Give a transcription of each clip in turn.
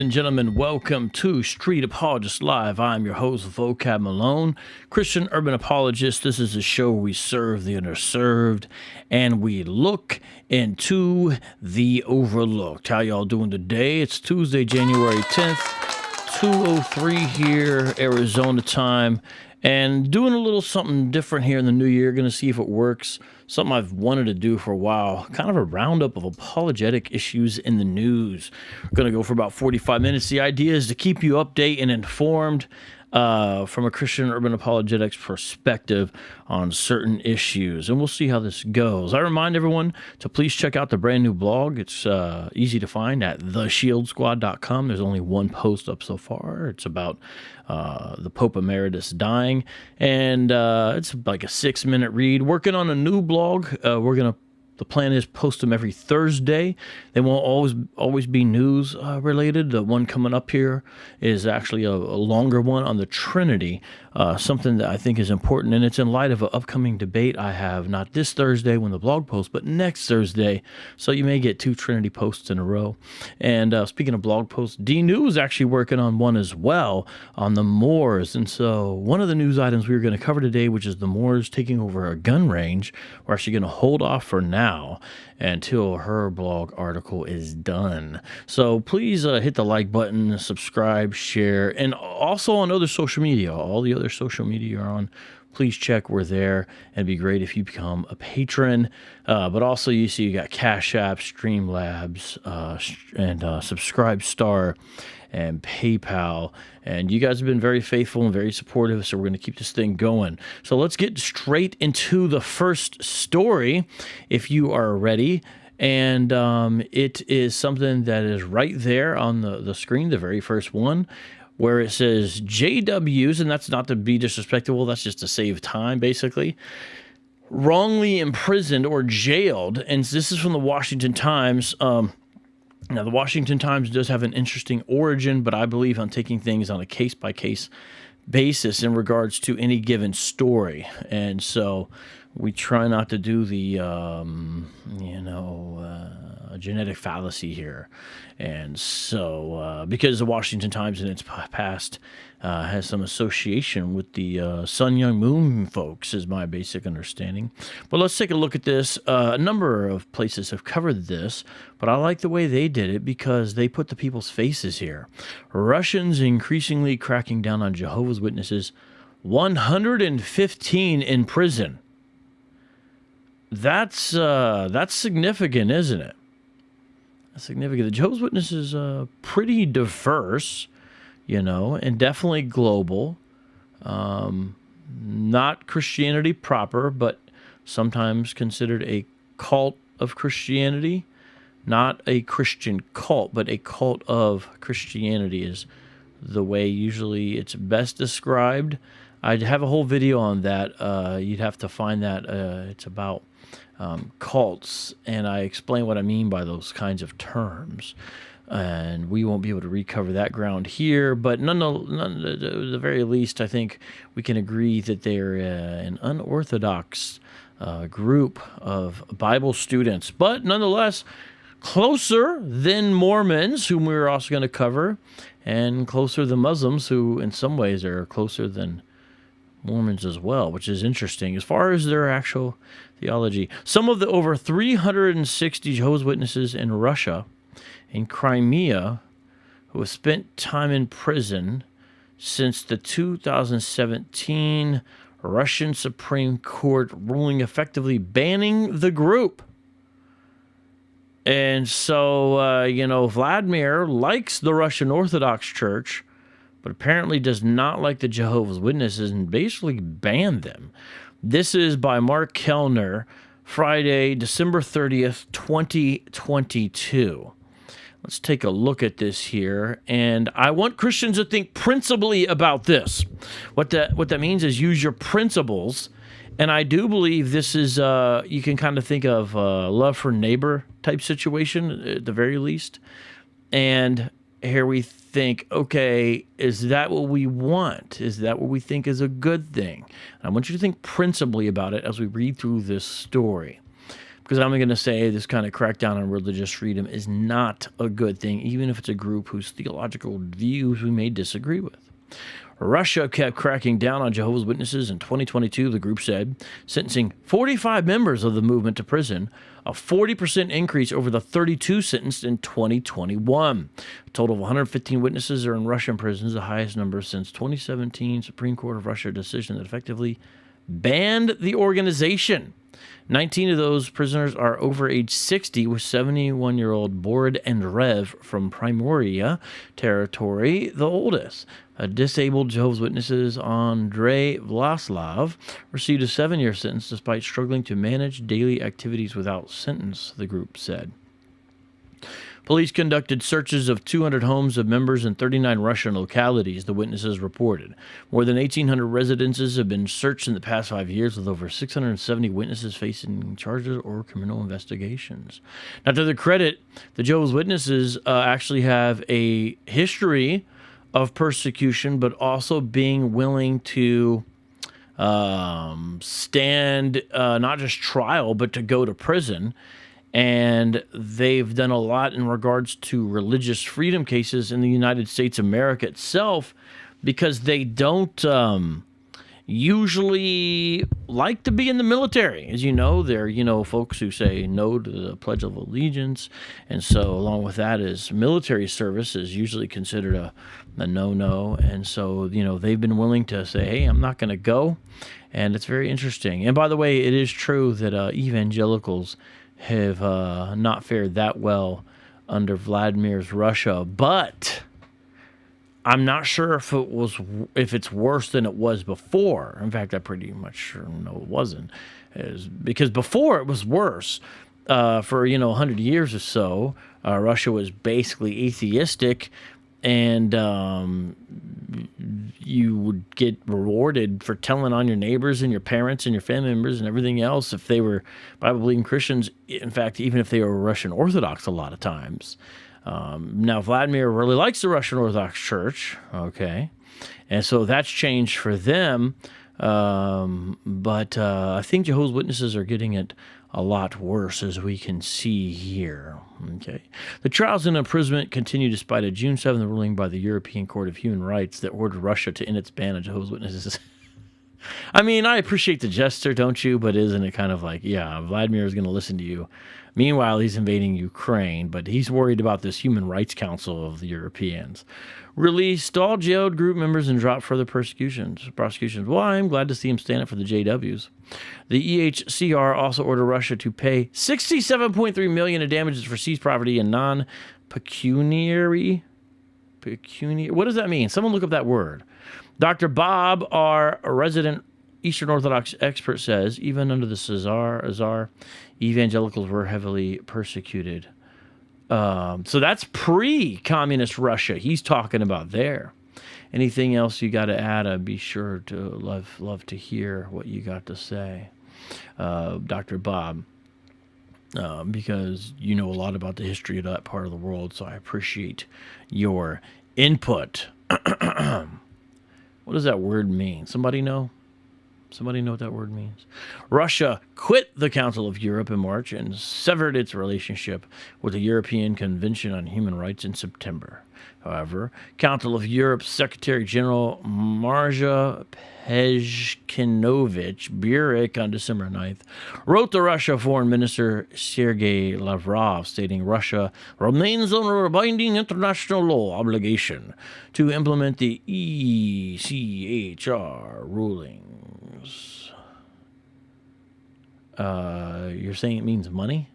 And gentlemen, welcome to Street Apologists Live. I'm your host, Vocab Malone, Christian urban apologist. This is a show where we serve the underserved and we look into the overlooked. How y'all doing today? It's Tuesday, January 10th, 2:03 here, Arizona time. And doing a little something different here in the new year. Going to see if it works. Something I've wanted to do for a while. Kind of a roundup of apologetic issues in the news. We're going to go for about 45 minutes. The idea is to keep you updated and informed from a Christian urban apologetics perspective on certain issues. And we'll see how this goes. I remind everyone to please check out the brand new blog. It's easy to find at theshieldSquad.com. There's only one post up so far. It's about the Pope Emeritus dying. And it's like a 6-minute read. Working on a new blog. The plan is post them every Thursday. They won't always be news related. The one coming up here is actually a longer one on the Trinity, something that I think is important, and it's in light of an upcoming debate I have, not this Thursday when the blog posts, but next Thursday. So you may get 2 Trinity posts in a row. And speaking of blog posts, D-New is actually working on one as well on the Moors. And so one of the news items we were going to cover today, which is the Moors taking over a gun range, we're actually going to hold off for now until her blog article is done. So please hit the like button, subscribe, share, and also on other social media. All the other social media are on. Please check. We're there. And it'd be great if you become a patron. But also you see you got Cash App, Streamlabs, and Subscribe Star and PayPal. And you guys have been very faithful and very supportive, so we're going to keep this thing going. So let's get straight into the first story, if you are ready. And it is something that is right there on the screen, the very first one, where it says JWs, and that's not to be disrespectful, that's just to save time, basically, wrongly imprisoned or jailed. And this is from the Washington Times. Now, the Washington Times does have an interesting origin, but I believe on taking things on a case-by-case basis in regards to any given story. And so we try not to do the, genetic fallacy here. And so, because the Washington Times in its past has some association with the Sun Young Moon folks, is my basic understanding. But let's take a look at this. A number of places have covered this, but I like the way they did it because they put the people's faces here. Russians increasingly cracking down on Jehovah's Witnesses, 115 in prison. That's significant, isn't it? That's significant. The Jehovah's Witnesses are pretty diverse, and definitely global. Not Christianity proper, but sometimes considered a cult of Christianity. Not a Christian cult, but a cult of Christianity is the way usually it's best described. I'd have a whole video on that. You'd have to find that. It's about cults, and I explain what I mean by those kinds of terms. And we won't be able to recover that ground here, but at the very least, I think we can agree that they're an unorthodox group of Bible students, but nonetheless closer than Mormons, whom we're also going to cover, and closer than Muslims, who in some ways are closer than Mormons as well, which is interesting as far as their actual theology. Some of the over 360 Jehovah's Witnesses in Russia and Crimea who have spent time in prison since the 2017 Russian Supreme Court ruling effectively banning the group. And so, Vladimir likes the Russian Orthodox Church, but apparently does not like the Jehovah's Witnesses and basically banned them. This is by Mark Kellner, Friday, December 30th, 2022. Let's take a look at this here, and I want Christians to think principally about this. What that means is use your principles, and I do believe this is, you can kind of think of love for neighbor type situation at the very least. And here we think, okay, is that what we want? Is that what we think is a good thing? And I want you to think principally about it as we read through this story. because I'm going to say this kind of crackdown on religious freedom is not a good thing, even if it's a group whose theological views we may disagree with. Russia kept cracking down on Jehovah's Witnesses in 2022, the group said, sentencing 45 members of the movement to prison, a 40% increase over the 32 sentenced in 2021. A total of 115 witnesses are in Russian prisons, the highest number since 2017 Supreme Court of Russia decision that effectively banned the organization. 19 of those prisoners are over age 60, with 71-year-old Borid Andreev from Primoria territory, the oldest. A disabled Jehovah's Witnesses, Andrei Vlaslav, received a 7-year sentence despite struggling to manage daily activities without sentence, the group said. Police conducted searches of 200 homes of members in 39 Russian localities, the witnesses reported. More than 1,800 residences have been searched in the past 5 years, with over 670 witnesses facing charges or criminal investigations. Now, to their credit, the Jehovah's Witnesses actually have a history of persecution, but also being willing to stand not just trial, but to go to prison. And they've done a lot in regards to religious freedom cases in the United States of America itself, because they don't usually like to be in the military. As you know, they're, folks who say no to the Pledge of Allegiance. And so along with that is military service is usually considered a no-no. And so, they've been willing to say, hey, I'm not going to go. And it's very interesting. And by the way, it is true that evangelicals have not fared that well under Vladimir's Russia, but I'm not sure if it's worse than it was before. In fact, I'm pretty much sure no, it wasn't, because before it was worse. For 100 years or so, Russia was basically atheistic, and you would get rewarded for telling on your neighbors and your parents and your family members and everything else if they were Bible-believing Christians. In fact, even if they were Russian Orthodox a lot of times. Now, Vladimir really likes the Russian Orthodox Church, okay? And so that's changed for them. But I think Jehovah's Witnesses are getting it a lot worse, as we can see here. Okay. The trials and imprisonment continue despite a June 7th ruling by the European Court of Human Rights that ordered Russia to end its ban on Jehovah's Witnesses. I mean, I appreciate the gesture, don't you? But isn't it kind of like, yeah, Vladimir is going to listen to you. Meanwhile, he's invading Ukraine, but he's worried about this Human Rights Council of the Europeans. Released all jailed group members and dropped further prosecutions. Well, I'm glad to see him stand up for the JWs. The EHCR also ordered Russia to pay $67.3 million in damages for seized property and non-pecuniary. What does that mean? Someone look up that word. Dr. Bob, our resident Eastern Orthodox expert, says even under the Czar, evangelicals were heavily persecuted. So that's pre-communist Russia he's talking about there. Anything else you got to add? I'd be sure to love to hear what you got to say, Dr. Bob, because you know a lot about the history of that part of the world, so I appreciate your input. What does that word mean? Somebody know? Somebody know what that word means? Russia quit the Council of Europe in March and severed its relationship with the European Convention on Human Rights in September. However, Council of Europe's Secretary General Marja Pejkinovich Burek on December 9th wrote to Russia Foreign Minister Sergei Lavrov, stating Russia remains under a binding international law obligation to implement the ECHR rulings. You're saying it means money?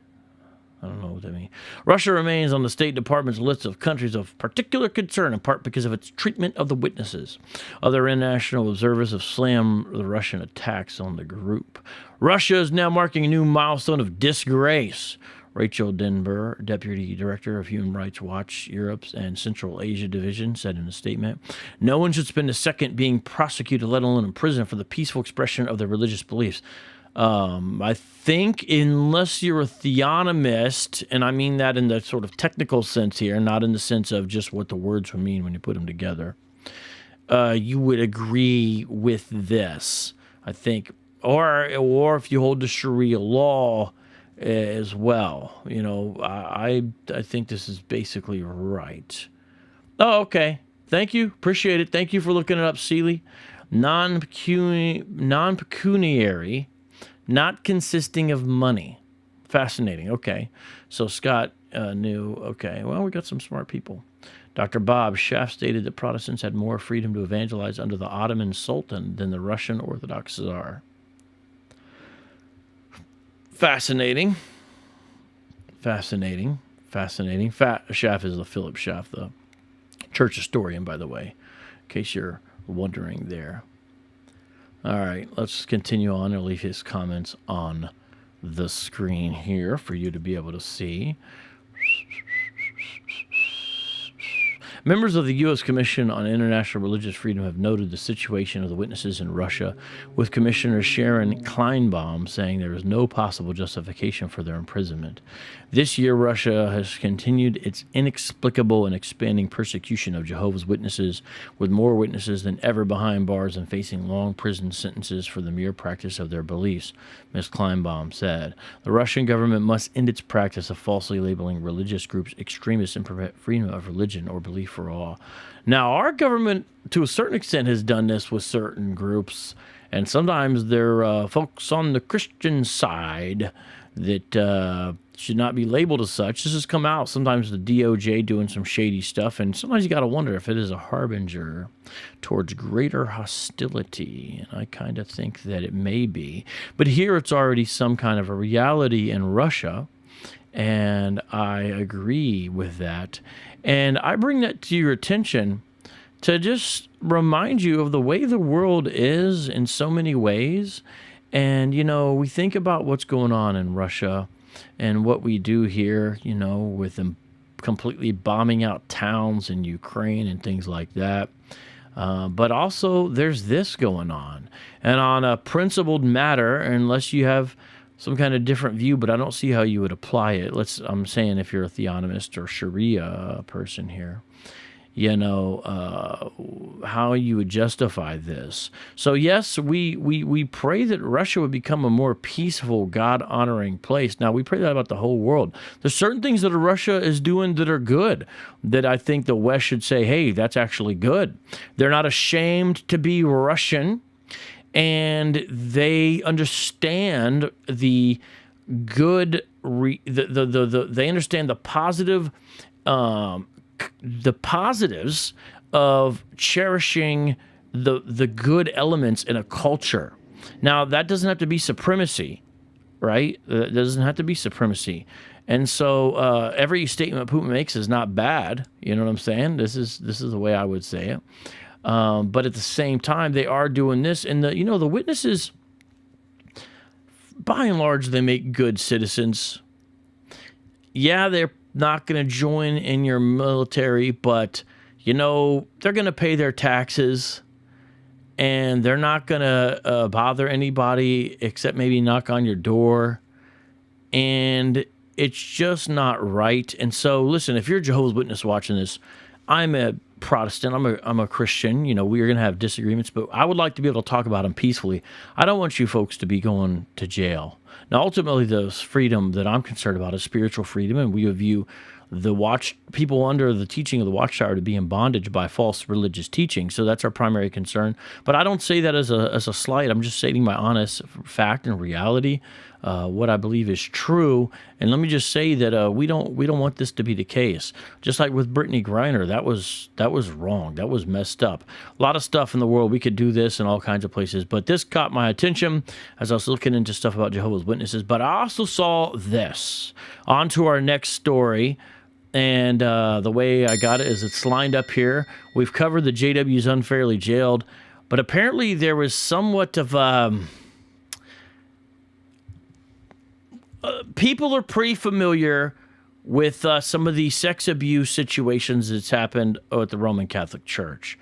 I don't know what that means. Russia remains on the State Department's list of countries of particular concern, in part because of its treatment of the witnesses. Other international observers have slammed the Russian attacks on the group. Russia is now marking a new milestone of disgrace. Rachel Denber, Deputy Director of Human Rights Watch Europe's and Central Asia Division, said in a statement, "No one should spend a second being prosecuted, let alone imprisoned, for the peaceful expression of their religious beliefs." I think unless you're a theonomist, and I mean that in the sort of technical sense here, not in the sense of just what the words would mean when you put them together, you would agree with this, I think. Or if you hold the Sharia law, as well. I think this is basically right. Oh, okay. Thank you. Appreciate it. Thank you for looking it up, Seeley. Non-pecuniary, not consisting of money. Fascinating. Okay. So Scott knew. Okay. Well, we got some smart people. Dr. Bob Schaff stated that Protestants had more freedom to evangelize under the Ottoman Sultan than the Russian Orthodox Tsar. Fascinating. Fascinating. Fascinating. Schaff is the Philip Schaff, the church historian, by the way, in case you're wondering there. All right, let's continue on. I'll leave his comments on the screen here for you to be able to see. Members of the U.S. Commission on International Religious Freedom have noted the situation of the witnesses in Russia, with Commissioner Sharon Kleinbaum saying there is no possible justification for their imprisonment. This year, Russia has continued its inexplicable and expanding persecution of Jehovah's Witnesses, with more witnesses than ever behind bars and facing long prison sentences for the mere practice of their beliefs, Ms. Kleinbaum said. The Russian government must end its practice of falsely labeling religious groups extremists and prevent freedom of religion or belief for all. Now, our government, to a certain extent, has done this with certain groups, and sometimes they're folks on the Christian side that should not be labeled as such. This has come out. Sometimes the DOJ doing some shady stuff, and sometimes you got to wonder if it is a harbinger towards greater hostility, and I kind of think that it may be. But here it's already some kind of a reality in Russia, and I agree with that. And I bring that to your attention to just remind you of the way the world is in so many ways. And, we think about what's going on in Russia and what we do here, with them completely bombing out towns in Ukraine and things like that. But also there's this going on. And on a principled matter, unless you have some kind of different view, but I don't see how you would apply it. I'm saying if you're a theonomist or Sharia person here, how you would justify this. So yes, we pray that Russia would become a more peaceful, God-honoring place. Now, we pray that about the whole world. There's certain things that Russia is doing that are good, that I think the West should say, hey, that's actually good. They're not ashamed to be Russian, and they understand the good, they understand the positive, the positives of cherishing the good elements in a culture. Now, that doesn't have to be supremacy, right? That doesn't have to be supremacy. And so every statement Putin makes is not bad. You know what I'm saying? This is the way I would say it. But at the same time, they are doing this. And the witnesses, by and large, they make good citizens. Yeah, they're not going to join in your military, but, they're going to pay their taxes, and they're not going to bother anybody except maybe knock on your door. And it's just not right. And so, listen, if you're a Jehovah's Witness watching this, I'm a Protestant, I'm a Christian, we are going to have disagreements, but I would like to be able to talk about them peacefully. I don't want you folks to be going to jail. Now, ultimately, the freedom that I'm concerned about is spiritual freedom, and we view people under the teaching of the Watchtower to be in bondage by false religious teaching. So that's our primary concern. But I don't say that as a slight. I'm just stating my honest fact and reality, what I believe is true. And let me just say that we don't want this to be the case. Just like with Brittany Griner, that was wrong. That was messed up. A lot of stuff in the world, we could do this in all kinds of places. But this caught my attention as I was looking into stuff about Jehovah's Witnesses. But I also saw this. On to our next story. And the way I got it is it's lined up here. We've covered the JW's unfairly jailed, but apparently there was somewhat of people are pretty familiar with some of the sex abuse situations that's happened at the Roman Catholic Church.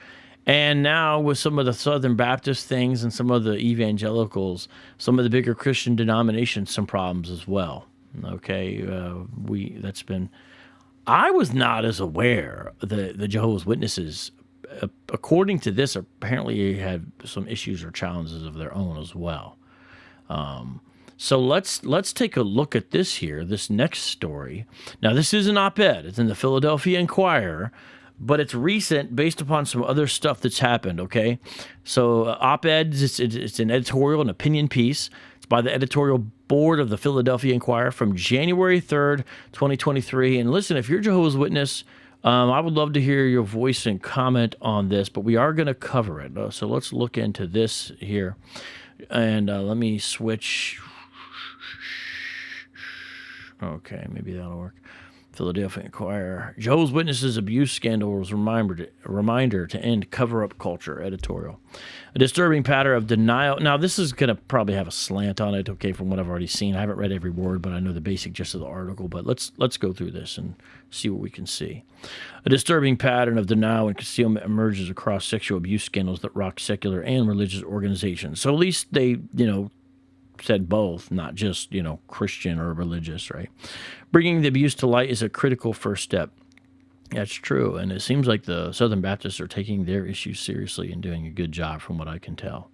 And now with some of the Southern Baptist things and some of the evangelicals, some of the bigger Christian denominations, some problems as well. Okay, that's been... I was not as aware the Jehovah's Witnesses, according to this, apparently had some issues or challenges of their own as well. So let's take a look at this here, this next story. Now, this is an op-ed. It's in the Philadelphia Inquirer, but it's recent based upon some other stuff that's happened, okay? So op-eds, it's an editorial, an opinion piece. It's by the editorial board of the Philadelphia Inquirer from January 3rd, 2023. And listen, if you're Jehovah's Witness, I would love to hear your voice and comment on this, but we are going to cover it. So let's look into this here. And let me switch. Okay, maybe that'll work. Philadelphia Inquirer. Jehovah's Witnesses abuse scandal was a reminder to end cover-up culture, editorial. A disturbing pattern of denial. Now, this is going to probably have a slant on it, okay, from what I've already seen. I haven't read every word, but I know the basic gist of the article. But let's go through this and see what we can see. A disturbing pattern of denial and concealment emerges across sexual abuse scandals that rock secular and religious organizations. So at least they, said both, not just, Christian or religious, right? Bringing the abuse to light is a critical first step. That's true, and it seems like the Southern Baptists are taking their issues seriously and doing a good job from what I can tell.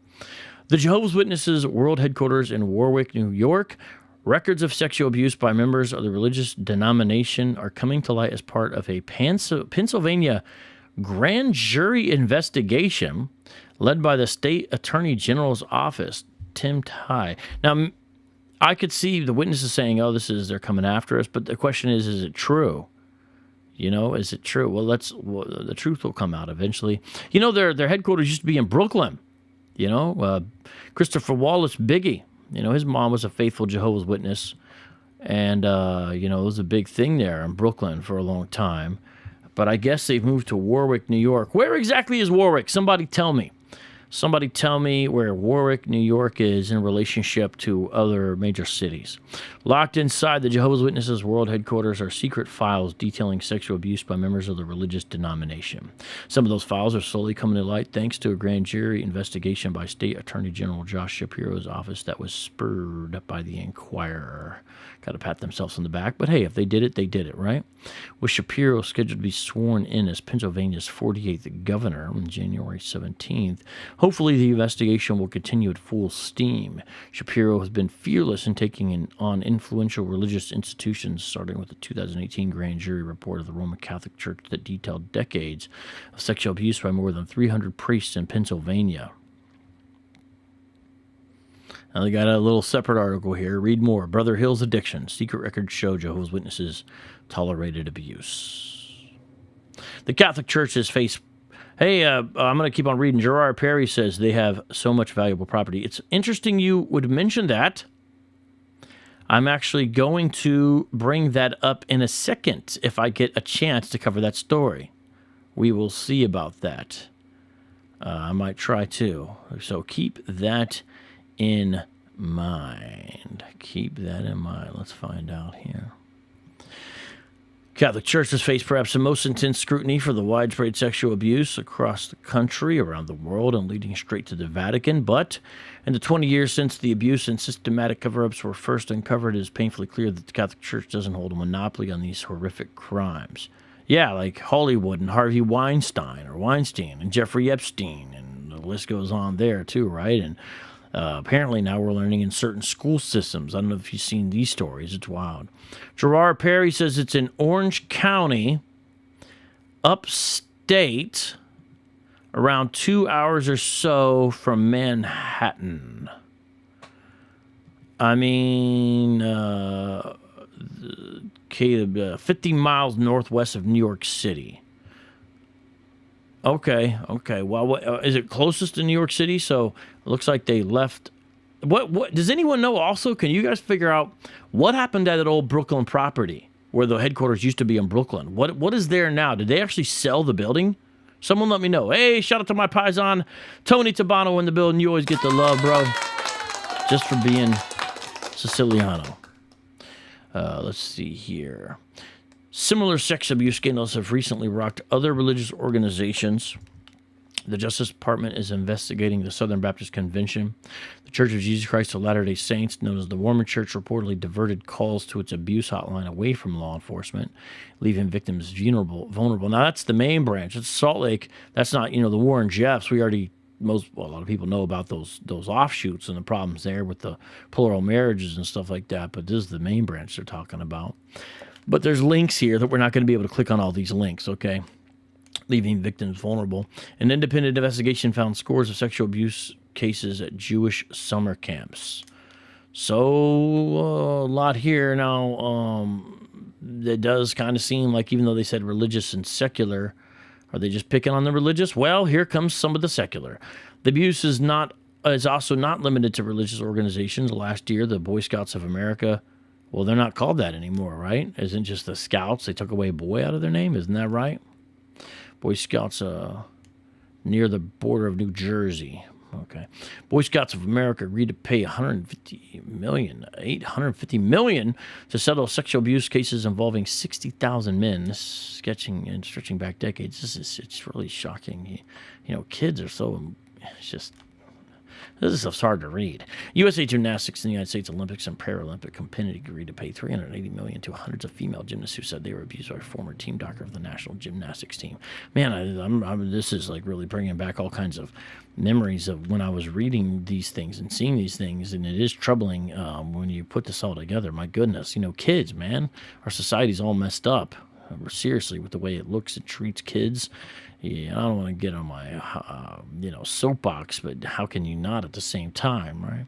The Jehovah's Witnesses World Headquarters in Warwick, New York. Records of sexual abuse by members of the religious denomination are coming to light as part of a Pennsylvania grand jury investigation led by the state attorney general's office, Tim Tye. Now, I could see the witnesses saying, they're coming after us, but the question is it true? Is it true? Well, the truth will come out eventually. Their headquarters used to be in Brooklyn. Christopher Wallace Biggie, his mom was a faithful Jehovah's Witness, and, it was a big thing there in Brooklyn for a long time. But I guess they've moved to Warwick, New York. Where exactly is Warwick? Somebody tell me. Somebody tell me where Warwick, New York is in relationship to other major cities. Locked inside the Jehovah's Witnesses World Headquarters are secret files detailing sexual abuse by members of the religious denomination. Some of those files are slowly coming to light thanks to a grand jury investigation by State Attorney General Josh Shapiro's office that was spurred by the Inquirer. Got to pat themselves on the back, but hey, if they did it, right? With Shapiro scheduled to be sworn in as Pennsylvania's 48th governor on January 17th, hopefully the investigation will continue at full steam. Shapiro has been fearless in taking on influential religious institutions, starting with the 2018 grand jury report of the Roman Catholic Church that detailed decades of sexual abuse by more than 300 priests in Pennsylvania. Now they got a little separate article here. Read more. Brother Hill's addiction. Secret records show Jehovah's Witnesses tolerated abuse. The Catholic Church has faced... Hey, I'm going to keep on reading. Gerard Perry says they have so much valuable property. It's interesting you would mention that. I'm actually going to bring that up in a second if I get a chance to cover that story. We will see about that. I might try to. So keep that in mind. Keep that in mind. Let's find out here. Catholic Church has faced perhaps the most intense scrutiny for the widespread sexual abuse across the country, around the world, and leading straight to the Vatican. But in the 20 years since the abuse and systematic cover-ups were first uncovered, it is painfully clear that the Catholic Church doesn't hold a monopoly on these horrific crimes. Yeah, like Hollywood and Harvey Weinstein and Jeffrey Epstein, and the list goes on there too, right? And apparently now we're learning in certain school systems. I don't know if you've seen these stories. It's wild. Gerard Perry says it's in Orange County, upstate, around 2 hours or so from Manhattan. I mean, 50 miles northwest of New York City. Okay. Well, what, is it closest to New York City? So it looks like they left. What does anyone know also? Can you guys figure out what happened to that old Brooklyn property where the headquarters used to be in Brooklyn? What is there now? Did they actually sell the building? Someone let me know. Hey, shout out to my paisan, Tony Tabano in the building. You always get the love, bro. Just for being Siciliano. Let's see here. Similar sex abuse scandals have recently rocked other religious organizations. The Justice Department is investigating the Southern Baptist Convention. The Church of Jesus Christ of Latter-day Saints, known as the Mormon Church, reportedly diverted calls to its abuse hotline away from law enforcement, leaving victims vulnerable. Now, that's the main branch. It's Salt Lake. That's not, the Warren Jeffs. We already a lot of people know about those offshoots and the problems there with the plural marriages and stuff like that. But this is the main branch they're talking about. But there's links here that we're not going to be able to click on all these links, okay? Leaving victims vulnerable. An independent investigation found scores of sexual abuse cases at Jewish summer camps. So a lot here now. It does kind of seem like, even though they said religious and secular, are they just picking on the religious? Well, here comes some of the secular. The abuse is also not limited to religious organizations. Last year, the Boy Scouts of America, well, they're not called that anymore, right? Isn't just the Scouts? They took away boy out of their name. Isn't that right? Boy Scouts near the border of New Jersey. Okay. Boy Scouts of America agreed to pay $850 million to settle sexual abuse cases involving 60,000 men. This sketching and stretching back decades. It's really shocking. Kids are so, this stuff's hard to read. USA Gymnastics and the United States Olympics and Paralympic Committee agreed to pay $380 million to hundreds of female gymnasts who said they were abused by a former team doctor of the national gymnastics team. Man, this is like really bringing back all kinds of memories of when I was reading these things and seeing these things, and it is troubling when you put this all together. My goodness, kids, man, our society's all messed up. Seriously, with the way it looks and treats kids. Yeah, I don't want to get on my, soapbox, but how can you not at the same time, right?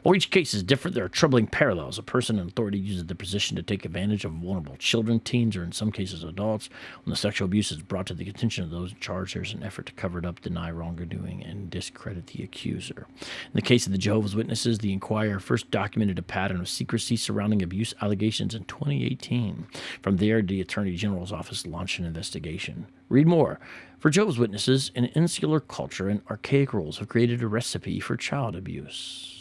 Well, each case is different. There are troubling parallels. A person in authority uses their position to take advantage of vulnerable children, teens, or in some cases adults. When the sexual abuse is brought to the attention of those in charge, there's an effort to cover it up, deny wrongdoing, and discredit the accuser. In the case of the Jehovah's Witnesses, the Inquirer first documented a pattern of secrecy surrounding abuse allegations in 2018. From there, the Attorney General's office launched an investigation. Read more. For Jehovah's Witnesses, an insular culture and archaic rules have created a recipe for child abuse.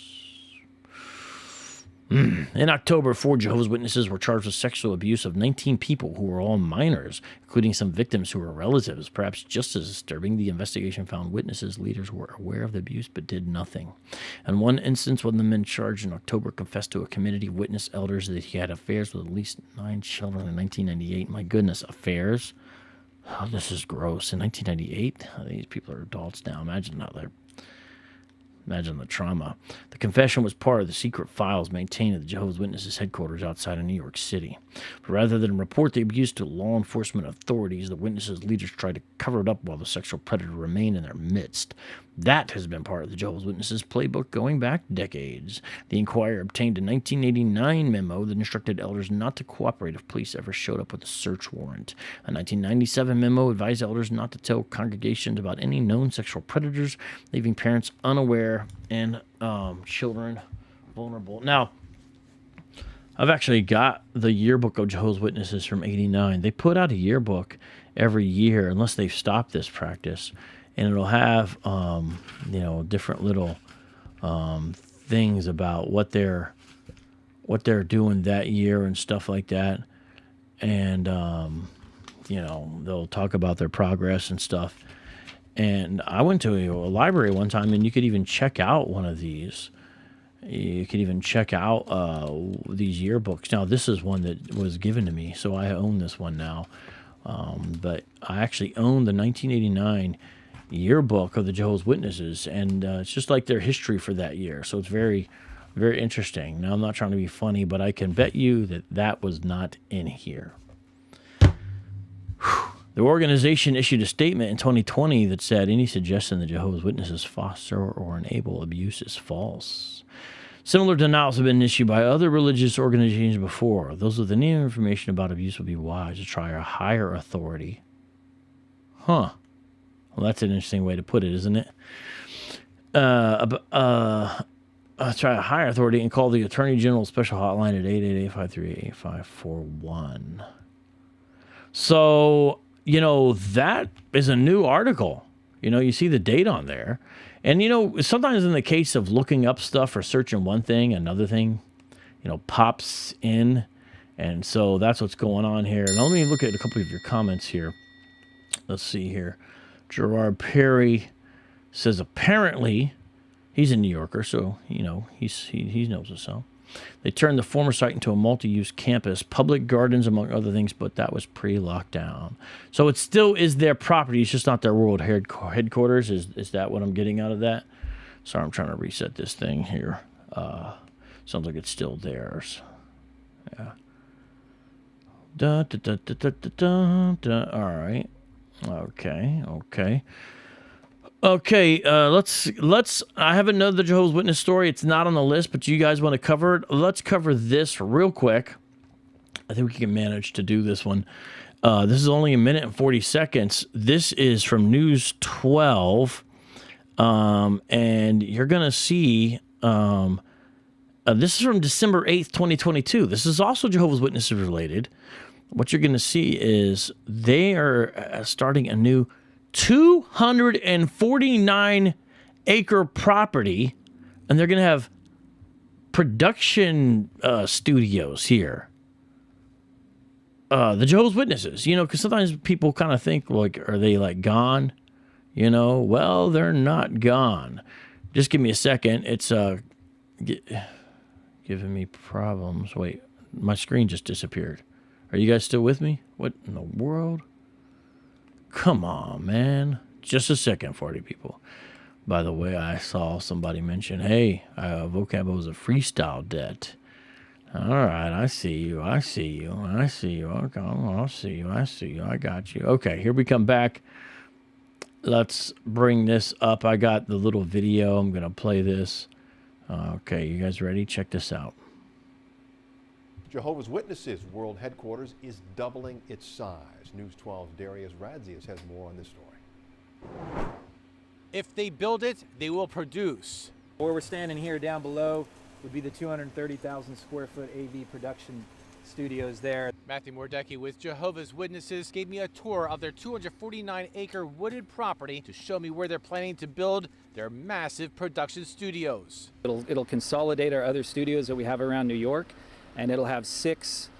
In October, 4 Jehovah's Witnesses were charged with sexual abuse of 19 people who were all minors, including some victims who were relatives. Perhaps just as disturbing, the investigation found witnesses' leaders were aware of the abuse but did nothing. In one instance, one of the men charged in October confessed to a committee of witness elders that he had affairs with at least 9 children in 1998. My goodness, affairs? Oh, this is gross. In 1998, these people are adults now. Imagine the trauma. The confession was part of the secret files maintained at the Jehovah's Witnesses headquarters outside of New York City. But rather than report the abuse to law enforcement authorities, the witnesses' leaders tried to cover it up while the sexual predator remained in their midst. That has been part of the Jehovah's Witnesses playbook going back decades. The Inquirer obtained a 1989 memo that instructed elders not to cooperate if police ever showed up with a search warrant. A 1997 memo advised elders not to tell congregations about any known sexual predators, leaving parents unaware and children vulnerable. Now, I've actually got the yearbook of Jehovah's Witnesses from '89. They put out a yearbook every year, unless they've stopped this practice. And it'll have, different little things about what they're doing that year and stuff like that. And, they'll talk about their progress and stuff. And I went to a library one time, and you could even check out one of these. You could even check out these yearbooks. Now, this is one that was given to me, so I own this one now. But I actually own the 1989 yearbook of the Jehovah's Witnesses, and it's just like their history for that year. So it's very, very interesting. Now, I'm not trying to be funny, but I can bet you that was not in here. The organization issued a statement in 2020 that said any suggestion that Jehovah's Witnesses foster or enable abuse is false. Similar denials have been issued by other religious organizations before. Those with any information about abuse would be wise to try a higher authority. Huh. Well, that's an interesting way to put it, isn't it? Try a higher authority and call the Attorney General Special Hotline at 888-538-8541. So, that is a new article. You see the date on there. And, sometimes in the case of looking up stuff or searching one thing, another thing, pops in. And so that's what's going on here. Now, let me look at a couple of your comments here. Let's see here. Gerard Perry says apparently he's a New Yorker, so, he knows himself. They turned the former site into a multi-use campus, public gardens, among other things, but that was pre-lockdown. So it still is their property. It's just not their world headquarters. Is that what I'm getting out of that? Sorry, I'm trying to reset this thing here. Sounds like it's still theirs. Yeah. Da, da, da, da, da, da, da. All right. Okay. Let's. I have another Jehovah's Witness story. It's not on the list, but you guys want to cover it? Let's cover this real quick. I think we can manage to do this one. This is only 1 minute and 40 seconds. This is from News 12, and you're gonna see. This is from December 8th, 2022. This is also Jehovah's Witnesses related. What you're going to see is they are starting a new 249-acre property, and they're going to have production studios here. The Jehovah's Witnesses, because sometimes people kind of think, like, are they, like, gone? Well, they're not gone. Just give me a second. It's giving me problems. Wait, my screen just disappeared. Are you guys still with me? What in the world? Come on, man. Just a second, 40 people. By the way, I saw somebody mention, hey, Vocab was a freestyle debt. All right, I see you. Okay, I'll see you. I got you. Okay, here we come back. Let's bring this up. I got the little video. I'm going to play this. Okay, you guys ready? Check this out. Jehovah's Witnesses World Headquarters is doubling its size. News 12's Darius Radzius has more on this story. If they build it, they will produce. Where we're standing here down below would be the 230,000 square foot AV production studios there. Matthew Mordecki with Jehovah's Witnesses gave me a tour of their 249-acre wooded property to show me where they're planning to build their massive production studios. It'll consolidate our other studios that we have around New York, and it'll have 6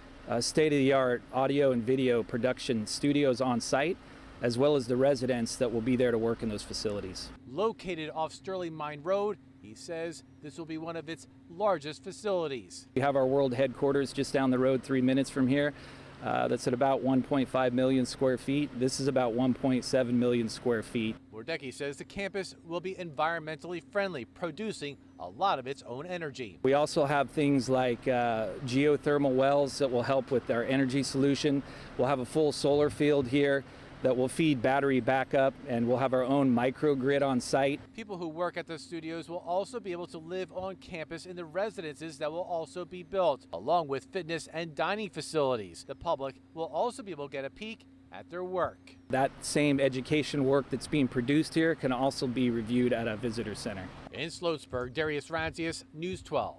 state-of-the-art audio and video production studios on site, as well as the residents that will be there to work in those facilities. Located off Sterling Mine Road, he says this will be one of its largest facilities. We have our world headquarters just down the road 3 minutes from here. That's at about 1.5 million square feet. This is about 1.7 million square feet. Mordecki says the campus will be environmentally friendly, producing a lot of its own energy. We also have things like geothermal wells that will help with our energy solution. We'll have a full solar field here that will feed battery backup, and we'll have our own microgrid on site. People who work at the studios will also be able to live on campus in the residences that will also be built, along with fitness and dining facilities. The public will also be able to get a peek at their work. That same education work that's being produced here can also be reviewed at a visitor center. In Sloatsburg, Darius Radzius, News 12.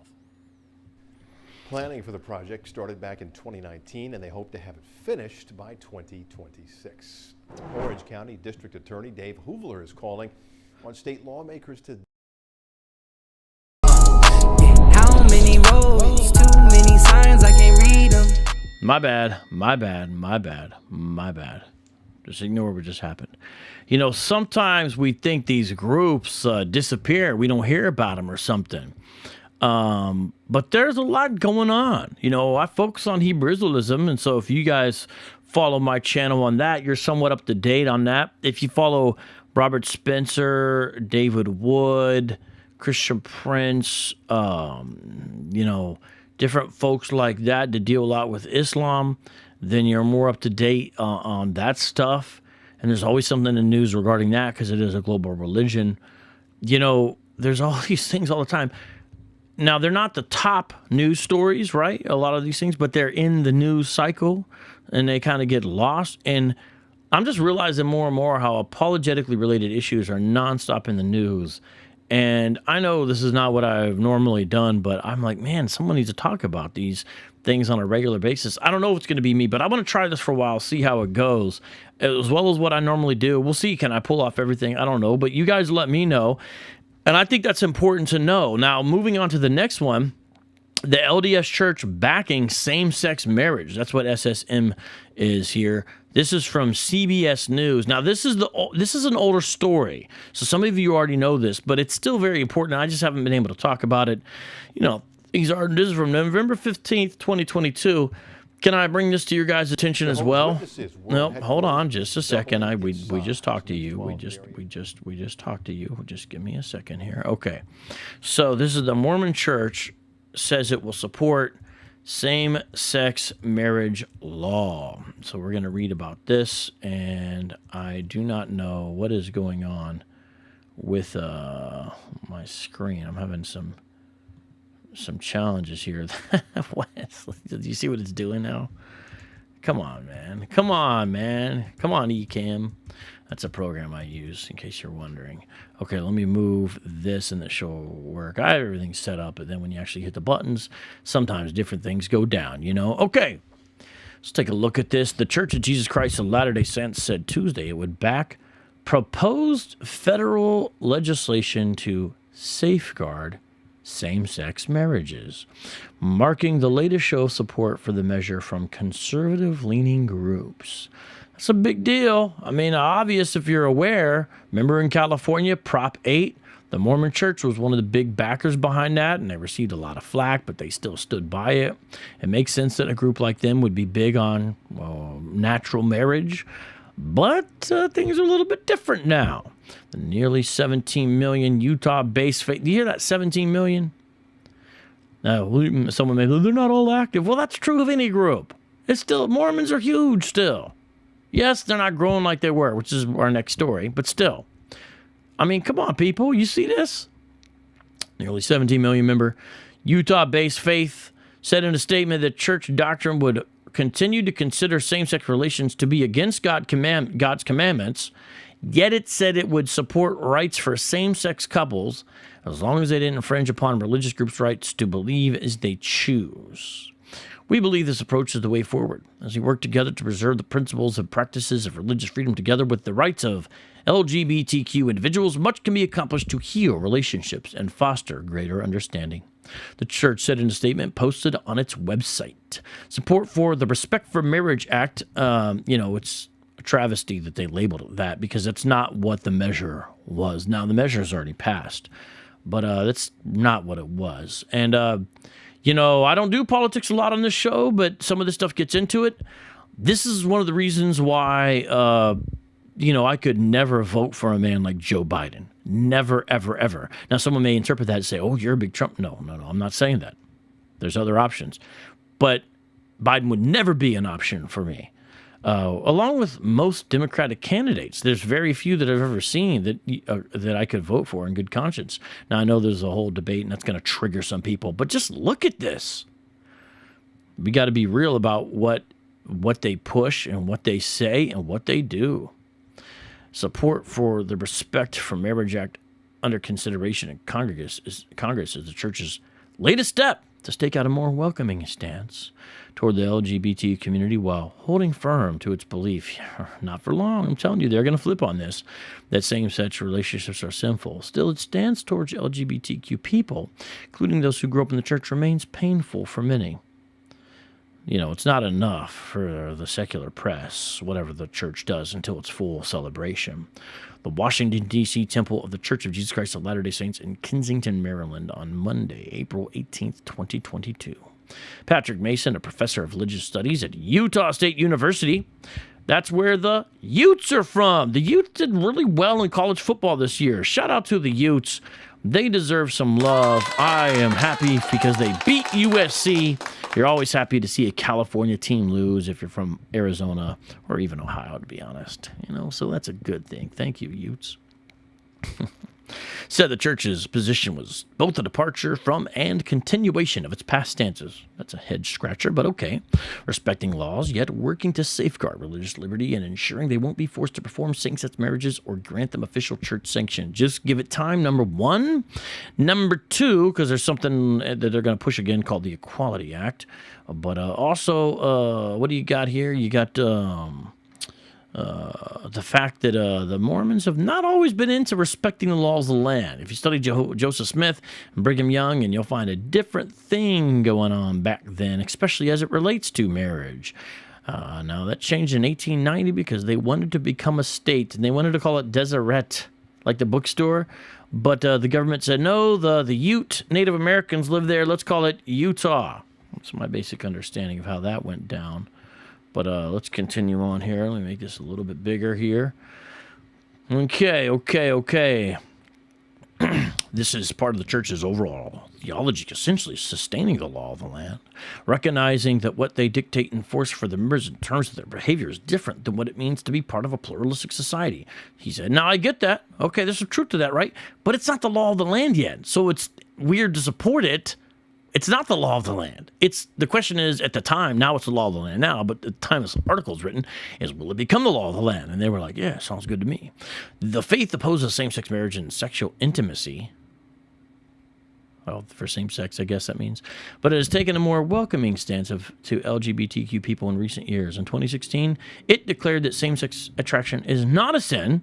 Planning for the project started back in 2019, and they hope to have it finished by 2026. Orange County District Attorney Dave Hoovler is calling on state lawmakers to... How many roads? Too many signs, I can't read them. My bad. Just ignore what just happened. Sometimes we think these groups disappear. We don't hear about them or something. But there's a lot going on. I focus on Hebrew Israelism, and so if you guys follow my channel on that, you're somewhat up to date on that. If you follow Robert Spencer, David Wood, Christian Prince, different folks like that deal a lot with Islam, then you're more up to date on that stuff. And there's always something in the news regarding that because it is a global religion. There's all these things all the time. Now, they're not the top news stories, right? A lot of these things, but they're in the news cycle and they kind of get lost. And I'm just realizing more and more how apologetically related issues are nonstop in the news. And I know this is not what I've normally done, but I'm like, man, someone needs to talk about these things on a regular basis. I don't know if it's going to be me, but I want to try this for a while, see how it goes, as well as what I normally do. We'll see. Can I pull off everything? I don't know, but you guys let me know. And I think that's important to know. Now, moving on to the next one, the LDS Church backing same-sex marriage. That's what SSM is here. This is from CBS News. Now, this is an older story, so some of you already know this, but it's still very important. I just haven't been able to talk about it. These are, this is from November 15th, 2022. Can I bring this to your guys' attention as well? No, hold on just a second. We just talked to you. We just talked to you. Just give me a second here. Okay. So this is the Mormon Church says it will support same-sex marriage law. So we're going to read about this, and I do not know what is going on with my screen. I'm having some challenges here. What? Do you see what it's doing now? Come on, man. Come on, Ecamm. That's a program I use, in case you're wondering. Okay, let me move this and the show will work. I have everything set up, but then when you actually hit the buttons, sometimes different things go down, you know? Okay, let's take a look at this. The Church of Jesus Christ of Latter-day Saints said Tuesday it would back proposed federal legislation to safeguard same-sex marriages, marking the latest show of support for the measure from conservative-leaning groups. That's a big deal. I mean, obvious if you're aware. Remember in California, Prop 8, the Mormon Church was one of the big backers behind that, and they received a lot of flack, but they still stood by it. It makes sense that a group like them would be big on natural marriage, but things are a little bit different now. The nearly 17 million Utah-based faith. Do you hear that, 17 million? Now, someone may say, they're not all active. Well, that's true of any group. It's still, Mormons are huge still. Yes, they're not growing like they were, which is our next story, but still. I mean, come on, people. You see this? Nearly 17 million member Utah-based faith said in a statement that church doctrine would continue to consider same-sex relations to be against God's commandments, yet it said it would support rights for same-sex couples as long as they didn't infringe upon religious groups' rights to believe as they choose. We believe this approach is the way forward as we work together to preserve the principles and practices of religious freedom together with the rights of LGBTQ individuals. Much can be accomplished to heal relationships and foster greater understanding. The church said in a statement posted on its website. Support for the Respect for Marriage Act, it's a travesty that they labeled it that because that's not what the measure was. Now, the measure is already passed, but that's not what it was. And, I don't do politics a lot on this show, but some of this stuff gets into it. This is one of the reasons why, I could never vote for a man like Joe Biden. Never, ever, ever. Now, someone may interpret that and say, oh, you're a big Trump. No, I'm not saying that. There's other options. But Biden would never be an option for me. Along with most Democratic candidates, there's very few that I've ever seen that I could vote for in good conscience. Now, I know there's a whole debate, and that's going to trigger some people, but just look at this. We got to be real about what they push and what they say and what they do. Support for the Respect for Marriage Act under consideration in Congress is the church's latest step to stake out a more welcoming stance toward the LGBT community while holding firm to its belief, not for long, I'm telling you, they're going to flip on this, that same-sex relationships are sinful. Still, its stance towards LGBTQ people, including those who grew up in the church, remains painful for many. It's not enough for the secular press, whatever the church does, until its full celebration. The Washington, D.C. Temple of the Church of Jesus Christ of Latter-day Saints in Kensington, Maryland on Monday, April 18th, 2022. Patrick Mason, a professor of religious studies at Utah State University. That's where the Utes are from. The Utes did really well in college football this year. Shout out to the Utes. They deserve some love. I am happy because they beat USC. You're always happy to see a California team lose if you're from Arizona or even Ohio, to be honest. So that's a good thing. Thank you, Utes. Said the church's position was both a departure from and continuation of its past stances. That's a head-scratcher, but okay. Respecting laws, yet working to safeguard religious liberty and ensuring they won't be forced to perform same-sex marriages or grant them official church sanction. Just give it time, number one. Number two, because there's something that they're going to push again called the Equality Act. But also, what do you got here? You got... the fact that the Mormons have not always been into respecting the laws of the land. If you study Joseph Smith and Brigham Young, and you'll find a different thing going on back then, especially as it relates to marriage. Now, that changed in 1890 because they wanted to become a state, and they wanted to call it Deseret. like the bookstore. But the government said, no, the Ute Native Americans live there. Let's call it Utah. That's my basic understanding of how that went down. But let's continue on here. Let me make this a little bit bigger here. Okay. This is part of the church's overall theology, essentially sustaining the law of the land, recognizing that what they dictate and enforce for the members in terms of their behavior is different than what it means to be part of a pluralistic society. He said, now I get that. Okay, there's some truth to that, right? But it's not the law of the land yet, so it's weird to support it. It's not the law of the land. The question is, at the time, now it's the law of the land now, but at the time this article is written, is will it become the law of the land? And they were like, yeah, sounds good to me. The faith opposes same-sex marriage and sexual intimacy. Well, for same-sex, I guess that means. But it has taken a more welcoming stance to LGBTQ people in recent years. In 2016, it declared that same-sex attraction is not a sin,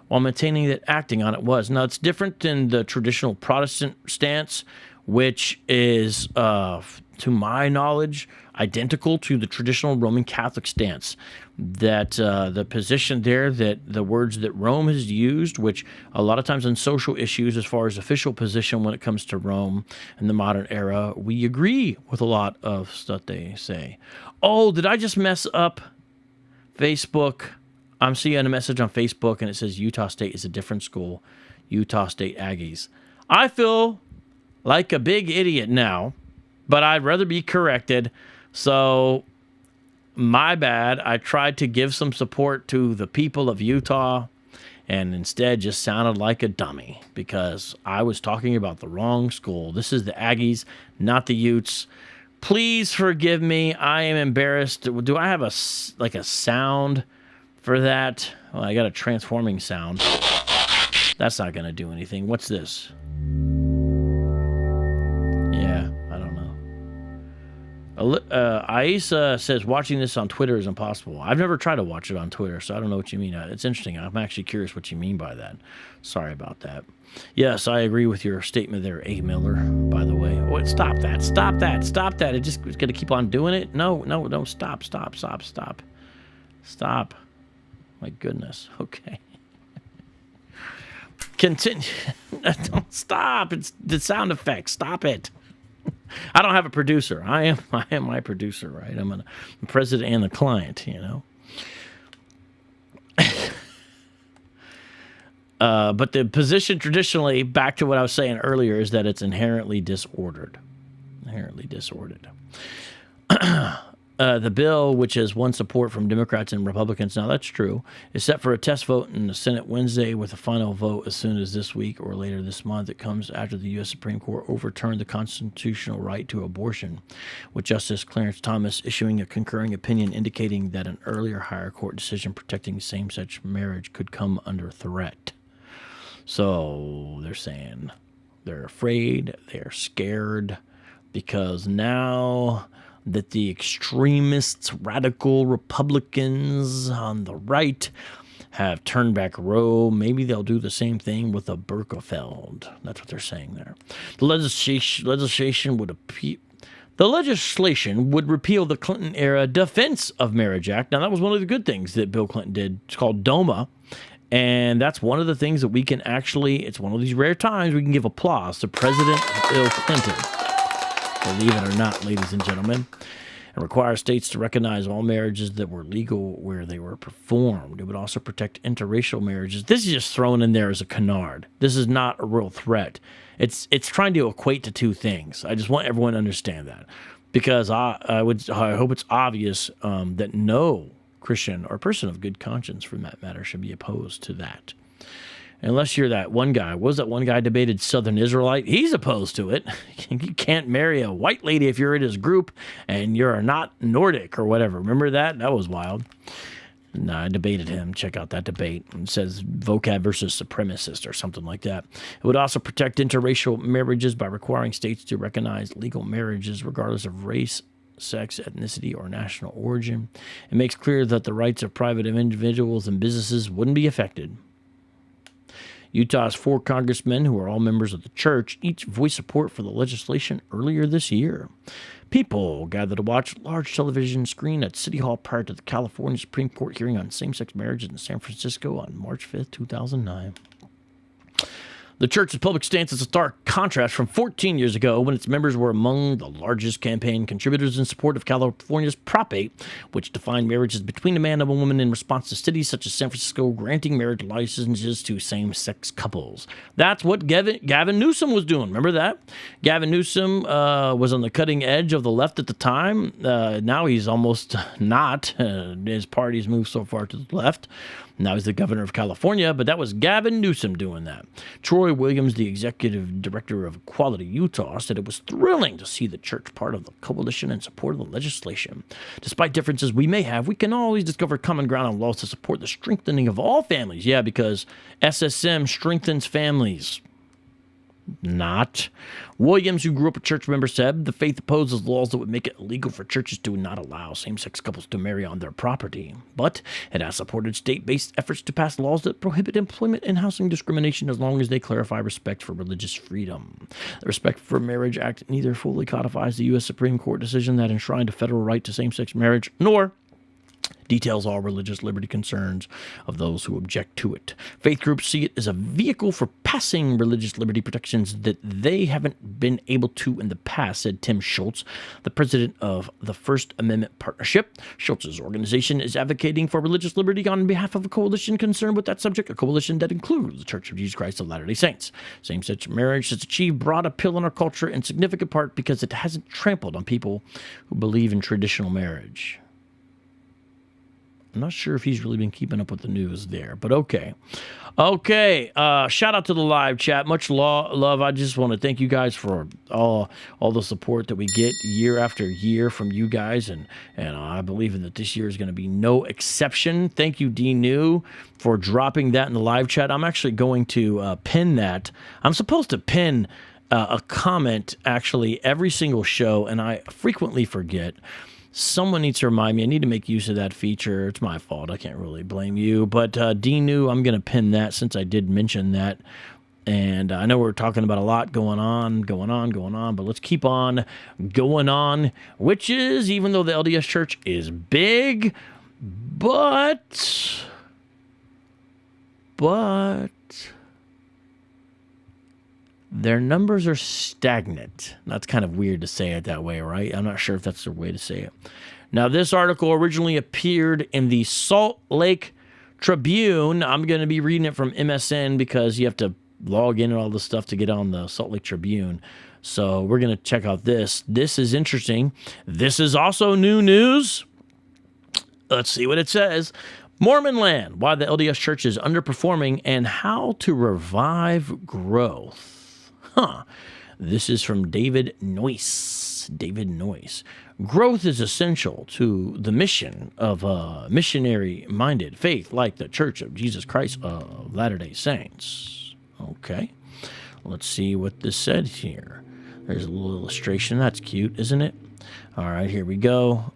while maintaining that acting on it was. Now, it's different than the traditional Protestant stance, which is, to my knowledge, identical to the traditional Roman Catholic stance. That the position there, that the words that Rome has used, which a lot of times on social issues, as far as official position when it comes to Rome in the modern era, we agree with a lot of stuff they say. Oh, did I just mess up Facebook? I'm seeing a message on Facebook, and it says Utah State is a different school. Utah State Aggies. I feel like a big idiot now, but I'd rather be corrected. So, my bad. I tried to give some support to the people of Utah and instead just sounded like a dummy because I was talking about the wrong school. This is the Aggies, not the Utes. Please forgive me. I am embarrassed. Do I have a sound for that? Well, I got a transforming sound. That's not going to do anything. What's this? Yeah, I don't know. Aisa says watching this on Twitter is impossible. I've never tried to watch it on Twitter, so I don't know what you mean. It's interesting. I'm actually curious what you mean by that. Sorry about that. Yes, I agree with your statement there, A. Miller, by the way. Oh, stop that. Stop that. Stop that. It's going to keep on doing it? No, stop. Stop. My goodness. Okay. Continue. Don't stop. It's the sound effects. Stop it. I don't have a producer. I am my producer, right? I'm the president and the client, you know. But the position traditionally, back to what I was saying earlier, is that it's inherently disordered. The bill, which has won support from Democrats and Republicans, now that's true, is set for a test vote in the Senate Wednesday with a final vote as soon as this week or later this month. It comes after the U.S. Supreme Court overturned the constitutional right to abortion, with Justice Clarence Thomas issuing a concurring opinion indicating that an earlier higher court decision protecting same-sex marriage could come under threat. So they're saying they're afraid, they're scared, because now that the extremists, radical Republicans on the right have turned back Roe, maybe they'll do the same thing with a Burkefeld. That's what they're saying there. The legislation would repeal the Clinton-era Defense of Marriage Act. Now, that was one of the good things that Bill Clinton did. It's called DOMA. And that's one of the things that we can actually, it's one of these rare times we can give applause to President Bill Clinton. Believe it or not, ladies and gentlemen, and require states to recognize all marriages that were legal where they were performed. It would also protect interracial marriages. This is just thrown in there as a canard. This is not a real threat. It's trying to equate to two things. I just want everyone to understand that, because I hope it's obvious that no Christian or person of good conscience, for that matter, should be opposed to that. Unless you're that one guy. What was that one guy debated Southern Israelite? He's opposed to it. You can't marry a white lady if you're in his group and you're not Nordic or whatever. Remember that? That was wild. No, I debated him. Check out that debate. It says vocab versus supremacist or something like that. It would also protect interracial marriages by requiring states to recognize legal marriages regardless of race, sex, ethnicity, or national origin. It makes clear that the rights of private individuals and businesses wouldn't be affected. Utah's 4 congressmen, who are all members of the church, each voiced support for the legislation earlier this year. People gathered to watch large television screen at City Hall prior to the California Supreme Court hearing on same-sex marriage in San Francisco on March 5th, 2009. The church's public stance is a stark contrast from 14 years ago when its members were among the largest campaign contributors in support of California's Prop 8, which defined marriages between a man and a woman in response to cities such as San Francisco granting marriage licenses to same-sex couples. That's what Gavin Newsom was doing. Remember that? Gavin Newsom was on the cutting edge of the left at the time. Now he's almost not. His party's moved so far to the left. Now he's the governor of California, but that was Gavin Newsom doing that. Troy Williams, the executive director of Equality Utah, said it was thrilling to see the church part of the coalition in support of the legislation. Despite differences we may have, we can always discover common ground on laws to support the strengthening of all families. Yeah, because SSM strengthens families. Not. Williams, who grew up a church member, said the faith opposes laws that would make it illegal for churches to not allow same-sex couples to marry on their property. But it has supported state-based efforts to pass laws that prohibit employment and housing discrimination as long as they clarify respect for religious freedom. The Respect for Marriage Act neither fully codifies the U.S. Supreme Court decision that enshrined a federal right to same-sex marriage, nor details all religious liberty concerns of those who object to it. Faith groups see it as a vehicle for passing religious liberty protections that they haven't been able to in the past, said Tim Schultz, the president of the First Amendment Partnership. Schultz's organization is advocating for religious liberty on behalf of a coalition concerned with that subject, a coalition that includes the Church of Jesus Christ of Latter-day Saints. Same-sex marriage has achieved broad appeal in our culture in significant part because it hasn't trampled on people who believe in traditional marriage. I'm not sure if he's really been keeping up with the news there, but okay. Okay, shout out to the live chat. Much love. I just want to thank you guys for all the support that we get year after year from you guys, and I believe that this year is going to be no exception. Thank you, D. New, for dropping that in the live chat. I'm actually going to pin that. I'm supposed to pin a comment, actually, every single show, and I frequently forget. Someone needs to remind me. I need to make use of that feature. It's my fault. I can't really blame you. But D. New, I'm going to pin that since I did mention that. And I know we're talking about a lot going on, but let's keep on going on, which is, even though the LDS Church is big, but their numbers are stagnant. That's kind of weird to say it that way, right? I'm not sure if that's the way to say it. Now, this article originally appeared in the Salt Lake Tribune. I'm going to be reading it from MSN because you have to log in and all this stuff to get on the Salt Lake Tribune. So we're going to check out this. This is interesting. This is also new news. Let's see what it says. Mormon Land, why the LDS Church is underperforming and how to revive growth. This is from David Noyce. David Noyce. Growth is essential to the mission of a missionary-minded faith like the Church of Jesus Christ of Latter-day Saints. Okay. Let's see what this said here. There's a little illustration. That's cute, isn't it? All right, here we go.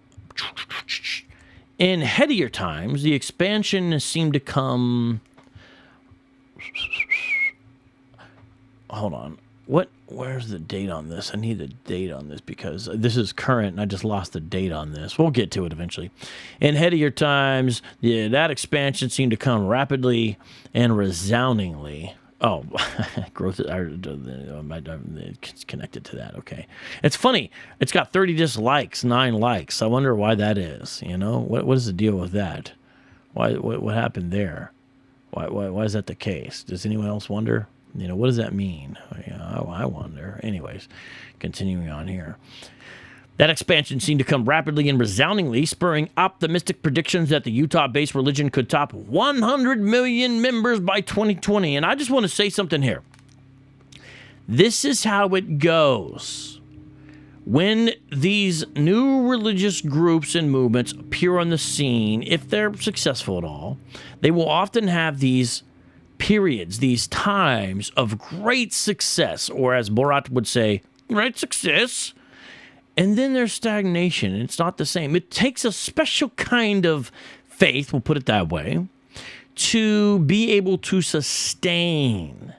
In headier times, the expansion seemed to come... Hold on. Where's the date on this? I need the date on this because this is current and I just lost the date on this. We'll get to it eventually. In headier times, that expansion seemed to come rapidly and resoundingly. Oh, growth, it's connected to that. Okay. It's funny. It's got 30 dislikes, 9 likes. I wonder why that is. You know, what is the deal with that? What happened there? Why is that the case? Does anyone else wonder? You know, what does that mean? I wonder. Anyways, continuing on here. That expansion seemed to come rapidly and resoundingly, spurring optimistic predictions that the Utah-based religion could top 100 million members by 2020. And I just want to say something here. This is how it goes. When these new religious groups and movements appear on the scene, if they're successful at all, they will often have these periods, these times of great success, or as Borat would say, great success, and then there's stagnation, and it's not the same. It takes a special kind of faith, we'll put it that way, to be able to sustain.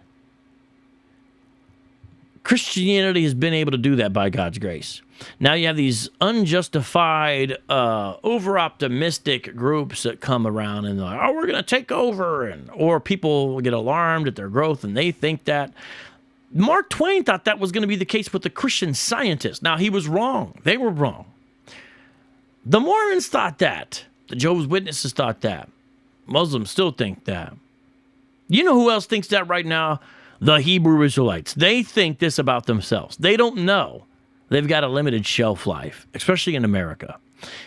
Christianity has been able to do that by God's grace. Now you have these unjustified, over-optimistic groups that come around and they're like, oh, we're going to take over. Or people get alarmed at their growth and they think that. Mark Twain thought that was going to be the case with the Christian Scientists. Now, he was wrong. They were wrong. The Mormons thought that. The Jehovah's Witnesses thought that. Muslims still think that. You know who else thinks that right now? The Hebrew Israelites. They think this about themselves. They don't know they've got a limited shelf life, especially in America.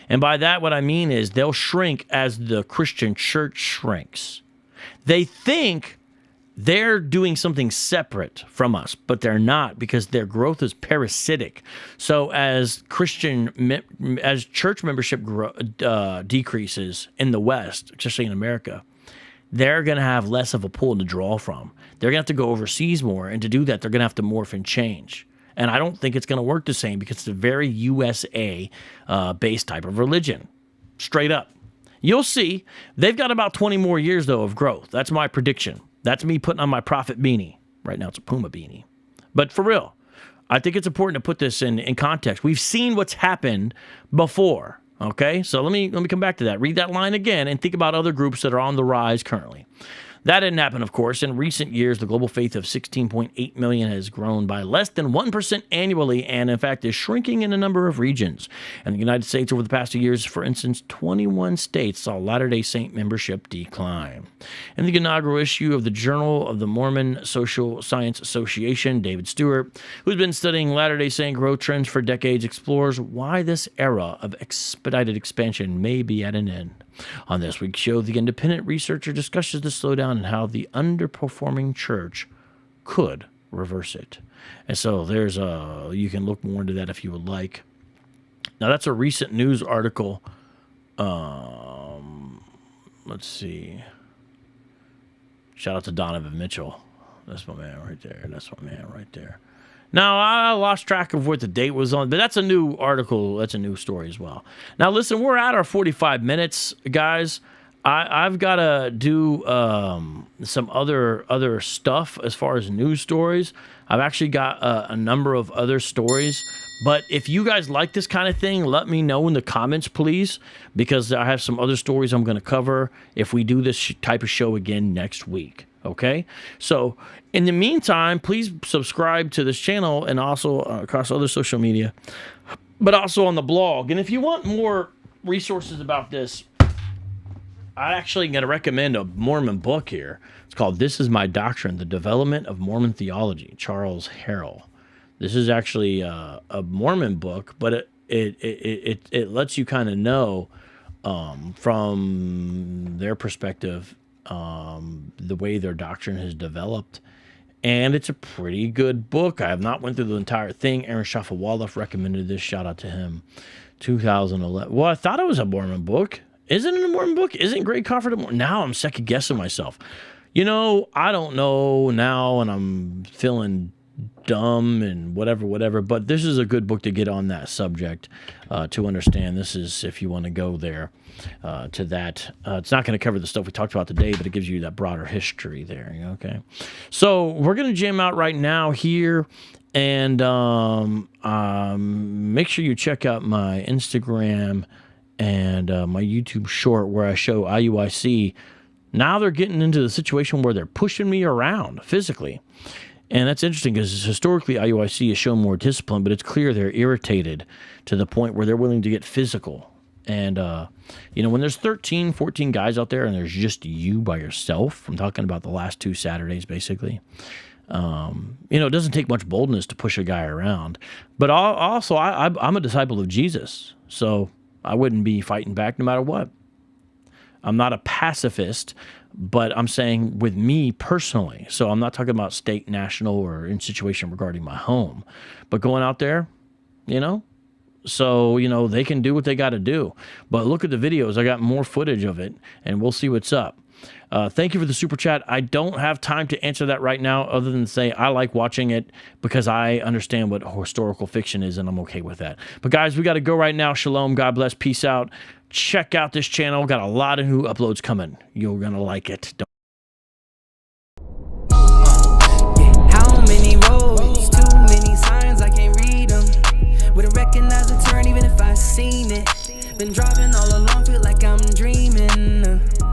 And by that, what I mean is they'll shrink as the Christian church shrinks. They think they're doing something separate from us, but they're not, because their growth is parasitic. So as church membership decreases in the West, especially in America, they're going to have less of a pool to draw from. They're going to have to go overseas more, and to do that, they're going to have to morph and change. And I don't think it's going to work the same, because it's a very USA-based type of religion, straight up. You'll see. They've got about 20 more years, though, of growth. That's my prediction. That's me putting on my prophet beanie. Right now it's a Puma beanie. But for real, I think it's important to put this in context. We've seen what's happened before, okay? So let me come back to that. Read that line again and think about other groups that are on the rise currently. That didn't happen, of course. In recent years, the global faith of 16.8 million has grown by less than 1% annually, and in fact is shrinking in a number of regions. In the United States, over the past 2 years, for instance, 21 states saw Latter-day Saint membership decline. In the inaugural issue of the Journal of the Mormon Social Science Association, David Stewart, who's been studying Latter-day Saint growth trends for decades, explores why this era of expedited expansion may be at an end. On this week's show, the independent researcher discusses the slowdown and how the underperforming church could reverse it. And so there's you can look more into that if you would like. Now, that's a recent news article. Let's see. Shout out to Donovan Mitchell. That's my man right there. That's my man right there. Now, I lost track of what the date was on, but that's a new article. That's a new story as well. Now, listen, we're at our 45 minutes, guys. I've got to do some other stuff as far as news stories. I've actually got a number of other stories. But if you guys like this kind of thing, let me know in the comments, please, because I have some other stories I'm going to cover if we do this type of show again next week. Okay, so in the meantime, please subscribe to this channel and also across other social media, but also on the blog. And if you want more resources about this, I'm actually going to recommend a Mormon book here. It's called This Is My Doctrine, The Development of Mormon Theology, Charles Harrell. This is actually a Mormon book, but it lets you kind of know from their perspective the way their doctrine has developed, and it's a pretty good book. I have not went through the entire thing. Aaron Shafawalaf recommended this. Shout out to him. 2011. Well, I thought it was a Mormon book. Isn't it a Mormon book? Isn't Great Comfort a Mormon? Now I'm second guessing myself. You know, I don't know now, and I'm feeling dumb and whatever, but this is a good book to get on that subject to understand. This is, if you want to go there to that. It's not going to cover the stuff we talked about today, but it gives you that broader history there. Okay, so we're going to jam out right now here, and make sure you check out my Instagram and my YouTube short where I show IUIC. Now they're getting into the situation where they're pushing me around physically. And that's interesting because historically IUIC has shown more discipline, but it's clear they're irritated to the point where they're willing to get physical. And, you know, when there's 13, 14 guys out there and there's just you by yourself, I'm talking about the last 2 Saturdays basically, you know, it doesn't take much boldness to push a guy around. But also, I'm a disciple of Jesus, so I wouldn't be fighting back no matter what. I'm not a pacifist, but I'm saying with me personally. So I'm not talking about state, national, or in situation regarding my home. But going out there, you know, so, you know, they can do what they got to do. But look at the videos. I got more footage of it, and we'll see what's up. Thank you for the super chat. I don't have time to answer that right now other than to say I like watching it because I understand what historical fiction is, and I'm okay with that. But, guys, we got to go right now. Shalom. God bless. Peace out. Check out this channel. Got a lot of new uploads coming. You're going to like it. How many roads? Too many signs, I can't read them. Wouldn't recognize been driving